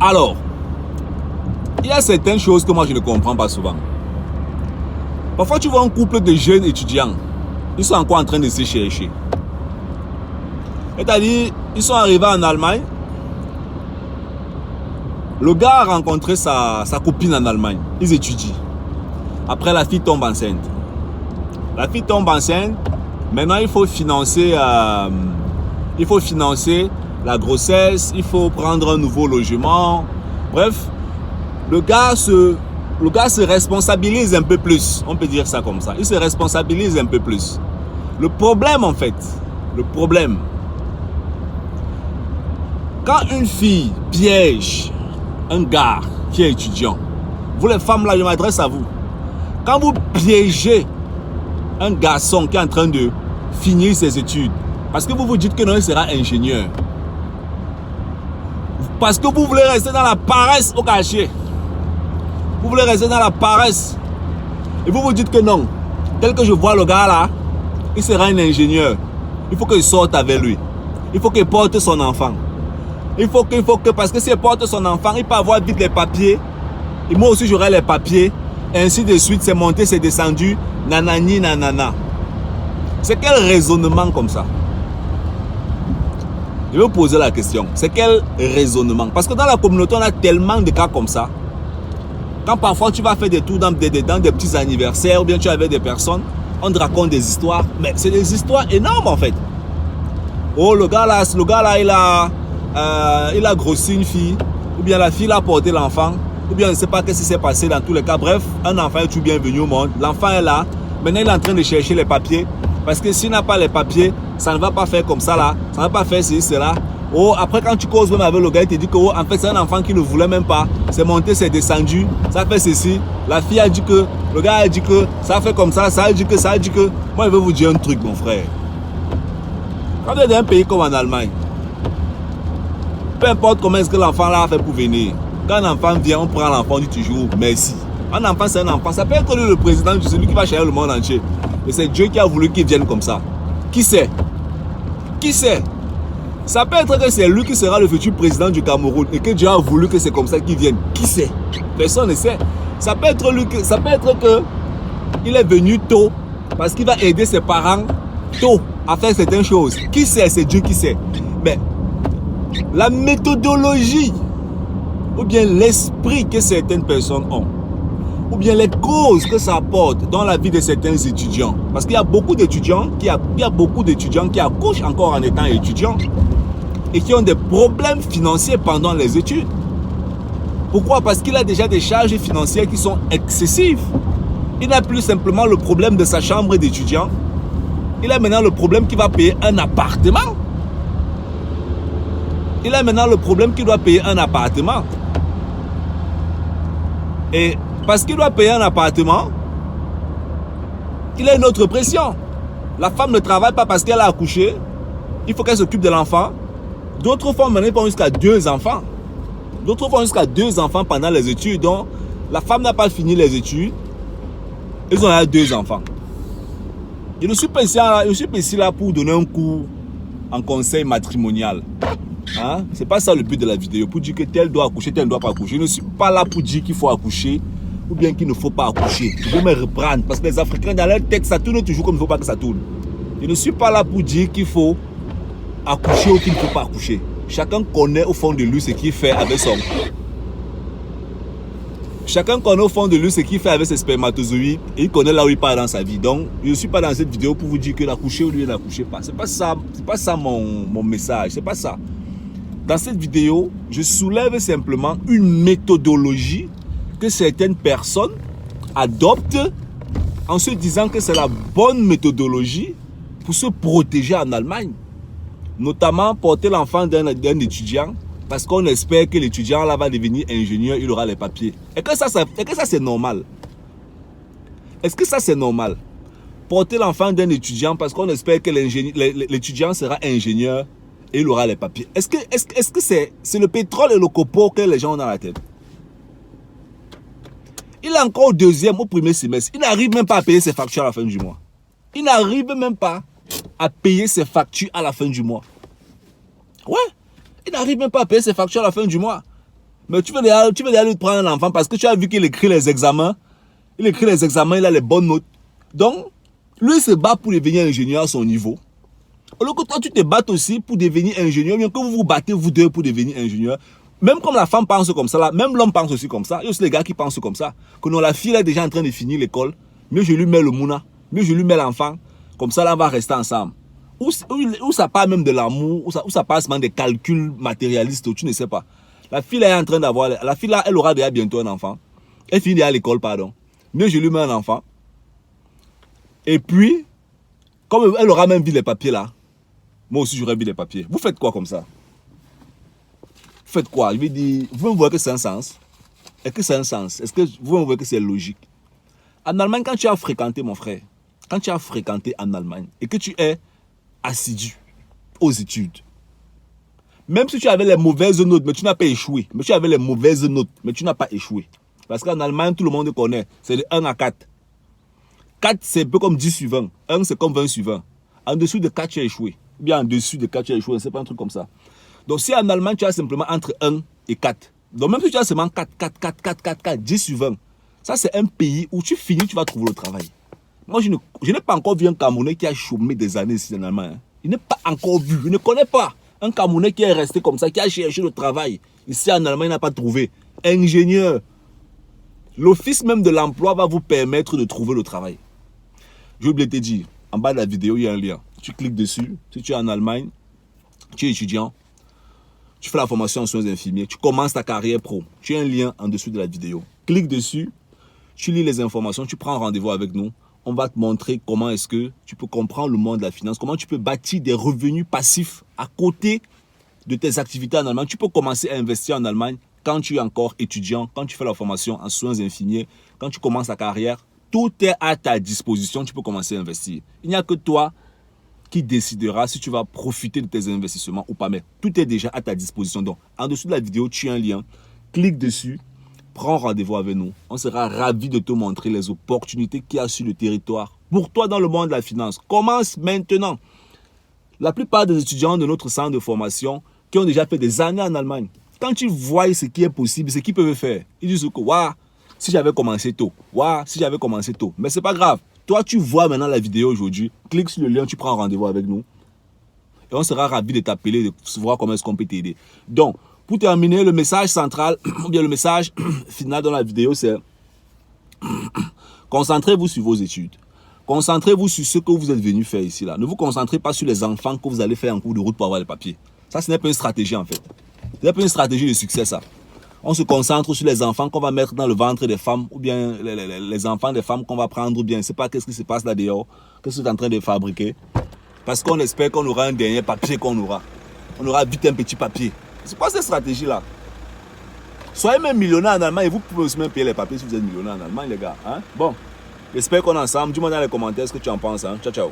Alors, il y a certaines choses que moi je ne comprends pas souvent. Parfois tu vois un couple de jeunes étudiants, ils sont encore en train de se chercher. C'est-à-dire, ils sont arrivés en Allemagne. Le gars a rencontré sa copine en Allemagne. Ils étudient. Après, la fille tombe enceinte. La fille tombe enceinte. Maintenant, il faut financer la grossesse. Il faut prendre un nouveau logement. Bref, le gars se responsabilise un peu plus. On peut dire ça comme ça. Il se responsabilise un peu plus. Le problème, en fait, quand une fille piège un gars qui est étudiant, vous les femmes là, je m'adresse à vous. Quand vous piégez un garçon qui est en train de finir ses études, parce que vous vous dites que non, il sera ingénieur, parce que vous voulez rester dans la paresse au cachet, vous voulez rester dans la paresse, et vous vous dites que non, tel que je vois le gars là, il sera un ingénieur, il faut qu'il sorte avec lui, il faut qu'il porte son enfant. Il faut que, parce que s'il porte son enfant, il peut avoir vite les papiers. Et moi aussi, j'aurai les papiers. Et ainsi de suite, c'est monté, c'est descendu. Nanani, nanana. C'est quel raisonnement comme ça? Je vais vous poser la question. C'est quel raisonnement? Parce que dans la communauté, on a tellement de cas comme ça. Quand parfois tu vas faire des tours dans des petits anniversaires, ou bien tu es avec des personnes, on te raconte des histoires. Mais c'est des histoires énormes en fait. Oh, le gars là, il a grossi une fille, ou bien la fille a porté l'enfant, ou bien je ne sais pas ce qui s'est passé dans tous les cas. Bref, un enfant est tout bienvenu au monde. L'enfant est là. Maintenant, il est en train de chercher les papiers. Parce que s'il n'a pas les papiers, ça ne va pas faire comme ça là. Ça ne va pas faire ceci, cela. Oh, après, quand tu causes même avec le gars, il te dit que oh, en fait, c'est un enfant qui ne voulait même pas. C'est monté, c'est descendu. Ça fait ceci. La fille a dit que, le gars a dit que, ça fait comme ça, ça a dit que, ça a dit que. Moi, je vais vous dire un truc, mon frère. Quand vous êtes dans un pays comme en Allemagne, peu importe comment est-ce que l'enfant là a fait pour venir. Quand un enfant vient, on prend l'enfant, on dit toujours merci. Un enfant, c'est un enfant. Ça peut être le président, celui qui va changer le monde entier. Et c'est Dieu qui a voulu qu'il vienne comme ça. Qui sait? Qui sait? Ça peut être que c'est lui qui sera le futur président du Cameroun et que Dieu a voulu que c'est comme ça qu'il vienne. Qui sait? Personne ne sait. Ça peut être lui, ça peut être que il est venu tôt parce qu'il va aider ses parents tôt à faire certaines choses. Qui sait? C'est Dieu qui sait. Mais la méthodologie ou bien l'esprit que certaines personnes ont ou bien les causes que ça apporte dans la vie de certains étudiants, parce qu'il y a beaucoup d'étudiants qui accouchent encore en étant étudiants et qui ont des problèmes financiers pendant les études. Pourquoi? Parce qu'il a déjà des charges financières qui sont excessives. Il n'a plus simplement le problème de sa chambre d'étudiant, il a maintenant le problème qu'il va payer un appartement. Il a maintenant le problème qu'il doit payer un appartement. Et parce qu'il doit payer un appartement, il a une autre pression. La femme ne travaille pas parce qu'elle a accouché. Il faut qu'elle s'occupe de l'enfant. D'autres femmes maintenant font jusqu'à 2 enfants. D'autres font jusqu'à 2 enfants pendant les études. Donc, la femme n'a pas fini les études. Ils ont 2 enfants. Je ne suis pas ici là pour donner un cours en conseil matrimonial. Hein? Ce n'est pas ça le but de la vidéo, pour dire que tel doit accoucher, tel ne doit pas accoucher. Je ne suis pas là pour dire qu'il faut accoucher ou bien qu'il ne faut pas accoucher. Je vais me reprendre parce que les Africains dans leur tête ça tourne toujours comme il ne faut pas que ça tourne. Je ne suis pas là pour dire qu'il faut accoucher ou qu'il ne faut pas accoucher. Chacun connaît au fond de lui ce qu'il fait avec son... Chacun connaît au fond de lui ce qu'il fait avec ses spermatozoïdes et il connaît là où il part dans sa vie. Donc, je ne suis pas dans cette vidéo pour vous dire que l'accoucher ou lui n'accouchez pas. Ce n'est pas ça mon message. C'est pas ça. Dans cette vidéo, je soulève simplement une méthodologie que certaines personnes adoptent en se disant que c'est la bonne méthodologie pour se protéger en Allemagne. Notamment porter l'enfant d'un étudiant parce qu'on espère que l'étudiant là va devenir ingénieur, il aura les papiers. Est-ce que ça c'est normal? Est-ce que ça c'est normal? Porter l'enfant d'un étudiant parce qu'on espère que l'étudiant sera ingénieur et il aura les papiers. Est-ce que c'est le pétrole et le copeau que les gens ont dans la tête? Il est encore au 2e, au 1er semestre. Il n'arrive même pas à payer ses factures à la fin du mois. Il n'arrive même pas à payer ses factures à la fin du mois. Ouais, il n'arrive même pas à payer ses factures à la fin du mois. Mais tu veux déjà lui prendre un enfant parce que tu as vu qu'il écrit les examens. Il écrit les examens, il a les bonnes notes. Donc, lui il se bat pour devenir ingénieur à son niveau. Alors que toi, tu te battes aussi pour devenir ingénieur, bien que vous vous battez vous deux pour devenir ingénieur. Même comme la femme pense comme ça, là, même l'homme pense aussi comme ça. Il y a aussi les gars qui pensent comme ça. Que non, la fille est déjà en train de finir l'école. Mieux je lui mets le mouna. Mieux je lui mets l'enfant. Comme ça, là, on va rester ensemble. Ou ça part même de l'amour, ou ça passe même des calculs matérialistes, tu ne sais pas. La fille là est en train d'avoir... La fille là, elle aura déjà bientôt un enfant. Elle finit déjà l'école, pardon. Mieux je lui mets un enfant. Et puis, comme elle aura même vu les papiers là, moi aussi j'aurais vu les papiers. Vous faites quoi comme ça? Vous faites quoi? Je vais dire, vous me voyez que c'est un sens? Est-ce que c'est un sens? Est-ce que vous me voyez que c'est logique? En Allemagne, quand tu as fréquenté, mon frère, quand tu as fréquenté en Allemagne et que tu es assidu aux études, même si tu avais les mauvaises notes, mais tu n'as pas échoué. Mais tu avais les mauvaises notes, mais tu n'as pas échoué. Parce qu'en Allemagne, tout le monde connaît. C'est de 1 à 4. 4, c'est un peu comme 10 sur 20. 1, c'est comme 20 sur 20. En dessous de 4, tu as échoué. Ou bien en dessus de 4, tu as échoué. C'est pas un truc comme ça. Donc, si en Allemagne, tu as simplement entre 1 et 4. Donc, même si tu as seulement 4, 4, 4, 4, 4, 4, 10 sur 20. Ça, c'est un pays où tu finis, tu vas trouver le travail. Moi, je n'ai pas encore vu un Camerounais qui a chômé des années ici en Allemagne. Hein. Je n'ai pas encore vu. Je ne connais pas un Camerounais qui est resté comme ça, qui a cherché le travail. Ici en Allemagne, il n'a pas trouvé. Ingénieur. L'office même de l'emploi va vous permettre de trouver le travail. Je voulais te dire, en bas de la vidéo, il y a un lien. Tu cliques dessus. Si tu es en Allemagne, tu es étudiant, tu fais la formation en soins infirmiers, tu commences ta carrière pro. Tu as un lien en dessous de la vidéo. Clique dessus, tu lis les informations, tu prends rendez-vous avec nous. On va te montrer comment est-ce que tu peux comprendre le monde de la finance, comment tu peux bâtir des revenus passifs à côté de tes activités en Allemagne. Tu peux commencer à investir en Allemagne quand tu es encore étudiant, quand tu fais la formation en soins infirmiers, quand tu commences ta carrière. Tout est à ta disposition, tu peux commencer à investir. Il n'y a que toi qui décidera si tu vas profiter de tes investissements ou pas. Mais tout est déjà à ta disposition. Donc, en dessous de la vidéo, tu as un lien. Clique dessus. Prends rendez-vous avec nous. On sera ravis de te montrer les opportunités qu'il y a sur le territoire. Pour toi dans le monde de la finance, commence maintenant. La plupart des étudiants de notre centre de formation qui ont déjà fait des années en Allemagne, quand tu vois ce qui est possible, ce qu'ils peuvent faire, ils disent que waouh, si j'avais commencé tôt, waouh, si j'avais commencé tôt. Mais c'est pas grave. Toi, tu vois maintenant la vidéo aujourd'hui, clique sur le lien, tu prends rendez-vous avec nous. Et on sera ravis de t'appeler, de voir comment est-ce qu'on peut t'aider. Donc, pour terminer, le message central, ou bien le message final dans la vidéo, c'est concentrez-vous sur vos études. Concentrez-vous sur ce que vous êtes venu faire ici. Là. Ne vous concentrez pas sur les enfants que vous allez faire en cours de route pour avoir les papiers. Ça, ce n'est pas une stratégie en fait. Ce n'est pas une stratégie de succès ça. On se concentre sur les enfants qu'on va mettre dans le ventre des femmes, ou bien les enfants des femmes qu'on va prendre, ou bien je ne sais pas qu'est-ce qui se passe là dehors, qu'est-ce que tu es en train de fabriquer. Parce qu'on espère qu'on aura un dernier papier qu'on aura. On aura vite un petit papier. C'est pas cette stratégie-là. Soyez même millionnaire en Allemagne et vous pouvez aussi même payer les papiers si vous êtes millionnaire en Allemagne, les gars. Hein? Bon, j'espère qu'on est ensemble. Dis-moi dans les commentaires ce que tu en penses. Hein? Ciao, ciao.